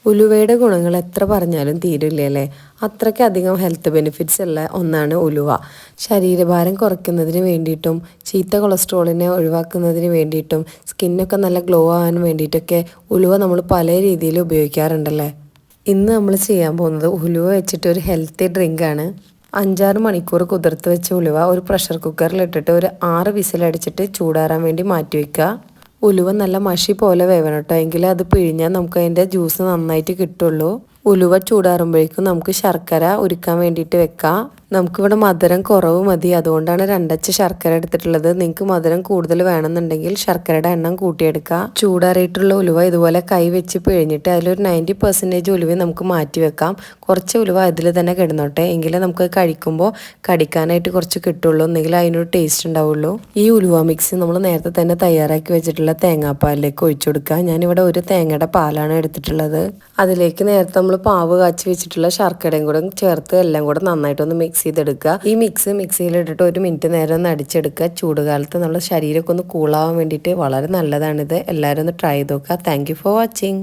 ഉലുവയുടെ ഗുണങ്ങൾ എത്ര പറഞ്ഞാലും തീരില്ലല്ലേ. അത്രയ്ക്കധികം ഹെൽത്ത് ബെനിഫിറ്റ്സ് ഉള്ള ഒന്നാണ് ഉലുവ. ശരീരഭാരം കുറയ്ക്കുന്നതിന് വേണ്ടിയിട്ടും ചീത്ത കൊളസ്ട്രോളിനെ ഒഴിവാക്കുന്നതിന് വേണ്ടിയിട്ടും സ്കിന്നൊക്കെ നല്ല ഗ്ലോ ആവാൻ വേണ്ടിയിട്ടൊക്കെ ഉലുവ നമ്മൾ പല രീതിയിൽ ഉപയോഗിക്കാറുണ്ടല്ലേ. ഇന്ന് നമ്മൾ ചെയ്യാൻ പോകുന്നത് ഉലുവ വെച്ചിട്ട് ഒരു ഹെൽത്തി ഡ്രിങ്കാണ്. 5-6 മണിക്കൂർ കുതിർത്ത് വെച്ച ഉലുവ ഒരു പ്രഷർ കുക്കറിലിട്ടിട്ട് ഒരു 6 വിസിലടിച്ചിട്ട് ചൂടാറാൻ വേണ്ടി മാറ്റി വയ്ക്കുക. ഉലുവ നല്ല മഷി പോലെ വേവണം കേട്ടോ, എങ്കിലേ അത് പിഴിഞ്ഞാൽ നമുക്ക് അതിൻ്റെ ജ്യൂസ് നന്നായിട്ട് കിട്ടുള്ളൂ. ഉലുവ ചൂടാറുമ്പോഴേക്കും നമുക്ക് ശർക്കര ഉരുക്കാൻ വേണ്ടിയിട്ട് വെക്കാം. നമുക്കിവിടെ മധുരം കുറവ് മതി, അതുകൊണ്ടാണ് 2 അച്ച് ശർക്കര എടുത്തിട്ടുള്ളത്. നിങ്ങൾക്ക് മധുരം കൂടുതൽ വേണമെന്നുണ്ടെങ്കിൽ ശർക്കരയുടെ എണ്ണം കൂട്ടിയെടുക്കുക. ചൂടാറിയിട്ടുള്ള ഉലുവ ഇതുപോലെ കൈ വെച്ച് പിഴിഞ്ഞിട്ട് അതിലൊരു 90% ഉലുവ നമുക്ക് മാറ്റി വെക്കാം. കുറച്ച് ഉലുവ അതിൽ തന്നെ കിടന്നോട്ടെ, എങ്കിലേ നമുക്ക് കഴിക്കുമ്പോൾ കടിക്കാനായിട്ട് കുറച്ച് കിട്ടുള്ളൂ, എന്നെങ്കിൽ അതിനൊരു ടേസ്റ്റ് ഉണ്ടാവുള്ളൂ. ഈ ഉലുവ മിക്സ് നമ്മൾ നേരത്തെ തന്നെ തയ്യാറാക്കി വെച്ചിട്ടുള്ള തേങ്ങാപ്പാലിലേക്ക് ഒഴിച്ചു കൊടുക്കുക. ഞാനിവിടെ ഒരു തേങ്ങയുടെ പാലാണ് എടുത്തിട്ടുള്ളത്. അതിലേക്ക് നേരത്തെ നമ്മൾ പാവ് കാച്ചി വെച്ചിട്ടുള്ള ശർക്കരയും കൂടെ ചേർത്ത് എല്ലാം കൂടെ നന്നായിട്ടൊന്ന് മിക്സ് ചെയ്തെടുക്കുക. ഈ മിക്സിയിലിട്ടിട്ട് 1 മിനിറ്റ് നേരം ഒന്ന് അടിച്ചെടുക്കുക. ചൂടുകാലത്ത് നമ്മുടെ ശരീരമൊക്കെ ഒന്ന് കൂളാവാൻ വേണ്ടിയിട്ട് വളരെ നല്ലതാണിത്. എല്ലാവരും ഒന്ന് ട്രൈ ചെയ്ത് നോക്കുക. Thank you for watching.